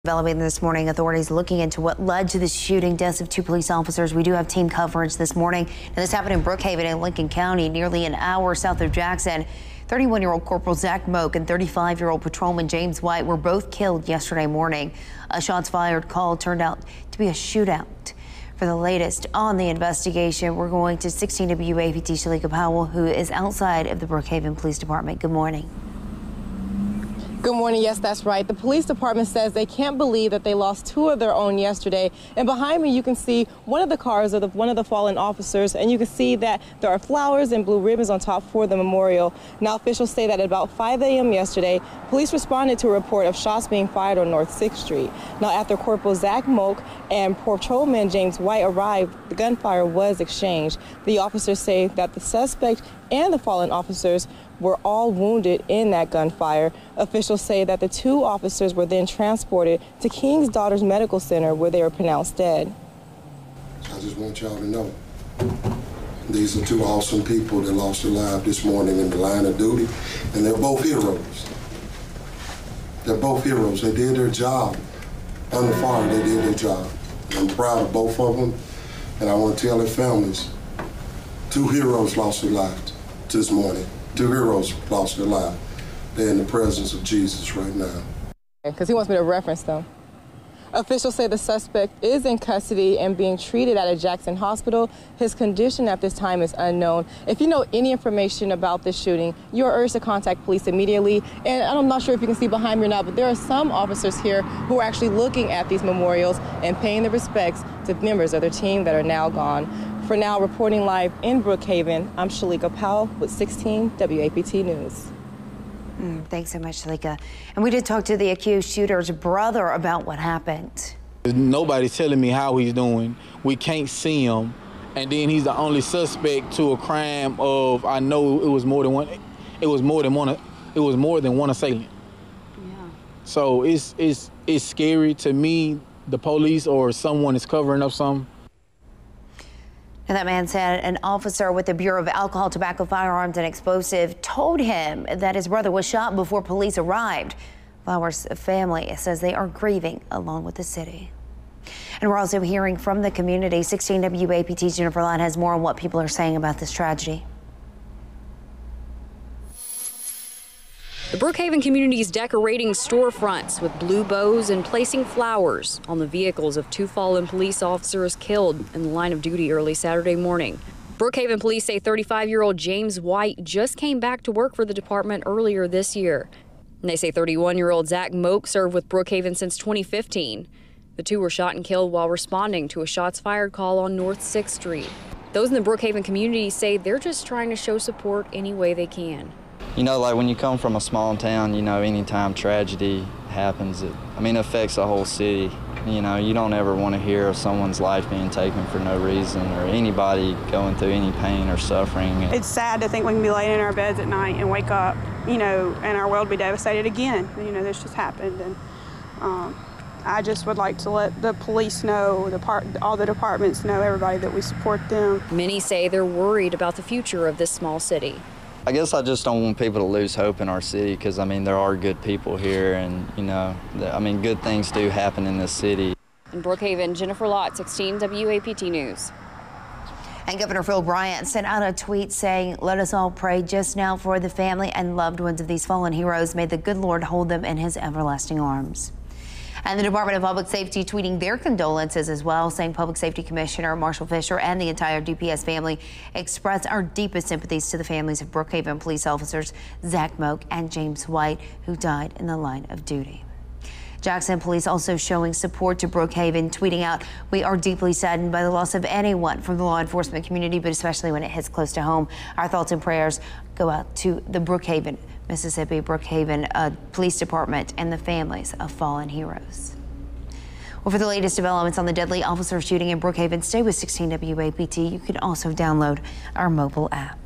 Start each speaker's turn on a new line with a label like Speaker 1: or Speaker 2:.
Speaker 1: Developing this morning, authorities looking into what led to the shooting deaths of 2 police officers. We do have team coverage this morning. And this happened in Brookhaven in Lincoln County, nearly an hour south of Jackson. 31-year-old Corporal Zach Moak and 35-year-old Patrolman James White were both killed yesterday morning. A shots fired call turned out to be a shootout. For the latest on the investigation, we're going to 16 WAPT Shalika Powell, who is outside of the Brookhaven Police Department. Good morning.
Speaker 2: Good morning. Yes, that's right. The police department says they can't believe that they lost 2 of their own yesterday. And behind me, you can see one of the cars of one of the fallen officers, and you can see that there are flowers and blue ribbons on top for the memorial. Now, officials say that at about 5 a.m. yesterday, police responded to a report of shots being fired on North 6th Street. Now, after Corporal Zach Moak and Patrolman James White arrived, the gunfire was exchanged. The officers say that the suspect and the fallen officers were all wounded in that gunfire. Officials say that the 2 officers were then transported to King's Daughters Medical Center, where they were pronounced dead.
Speaker 3: I just want y'all to know, these are 2 awesome people that lost their lives this morning in the line of duty, and they're both heroes. They're both heroes. They did their job. Under fire, they did their job. I'm proud of both of them, and I want to tell their families, 2 heroes lost their lives this morning. 2 heroes lost their lives. They're in the presence of Jesus right now.
Speaker 2: Because he wants me to reference them. Officials say the suspect is in custody and being treated at a Jackson hospital. His condition at this time is unknown. If you know any information about this shooting, you are urged to contact police immediately. And I'm not sure if you can see behind me or not, but there are some officers here who are actually looking at these memorials and paying their respects to members of their team that are now gone. For now, reporting live in Brookhaven, I'm Shalika Powell with 16 WAPT News.
Speaker 1: Thanks so much, Shalika. And we did talk to the accused shooter's brother about what happened.
Speaker 4: Nobody's telling me how he's doing. We can't see him. And then he's the only suspect to a crime of, I know it was more than one. It was more than one assailant. Yeah. So it's scary to me. The police or someone is covering up something.
Speaker 1: And that man said an officer with the Bureau of Alcohol, Tobacco, Firearms, and Explosive told him that his brother was shot before police arrived. Flowers' family says they are grieving along with the city. And we're also hearing from the community. 16 WAPT's Jennifer Lyon has more on what people are saying about this tragedy.
Speaker 5: The Brookhaven community is decorating storefronts with blue bows and placing flowers on the vehicles of 2 fallen police officers killed in the line of duty early Saturday morning. Brookhaven police say 35-year-old James White just came back to work for the department earlier this year. And they say 31-year-old Zach Moak served with Brookhaven since 2015. The 2 were shot and killed while responding to a shots fired call on North 6th Street. Those in the Brookhaven community say they're just trying to show support any way they can.
Speaker 6: You know, like when you come from a small town, you know, anytime tragedy happens, it affects the whole city. You know, you don't ever want to hear of someone's life being taken for no reason or anybody going through any pain or suffering.
Speaker 7: It's sad to think we can be laying in our beds at night and wake up, you know, and our world be devastated again. You know, this just happened. And I just would like to let the police know, all the departments know, everybody, that we support them.
Speaker 5: Many say they're worried about the future of this small city.
Speaker 6: I guess I just don't want people to lose hope in our city because, I mean, there are good people here and, you know, I mean, good things do happen in this city.
Speaker 5: In Brookhaven, Jennifer Lott, 16 WAPT News.
Speaker 1: And Governor Phil Bryant sent out a tweet saying, "Let us all pray just now for the family and loved ones of these fallen heroes. May the good Lord hold them in his everlasting arms." And the Department of Public Safety tweeting their condolences as well, saying Public Safety Commissioner Marshall Fisher and the entire DPS family express our deepest sympathies to the families of Brookhaven police officers Zach Moak and James White, who died in the line of duty. Jackson police also showing support to Brookhaven, tweeting out, "We are deeply saddened by the loss of anyone from the law enforcement community, but especially when it hits close to home. Our thoughts and prayers go out to the Brookhaven, Mississippi Brookhaven Police Department and the families of fallen heroes." Well, for the latest developments on the deadly officer shooting in Brookhaven, stay with 16 WAPT. You can also download our mobile app.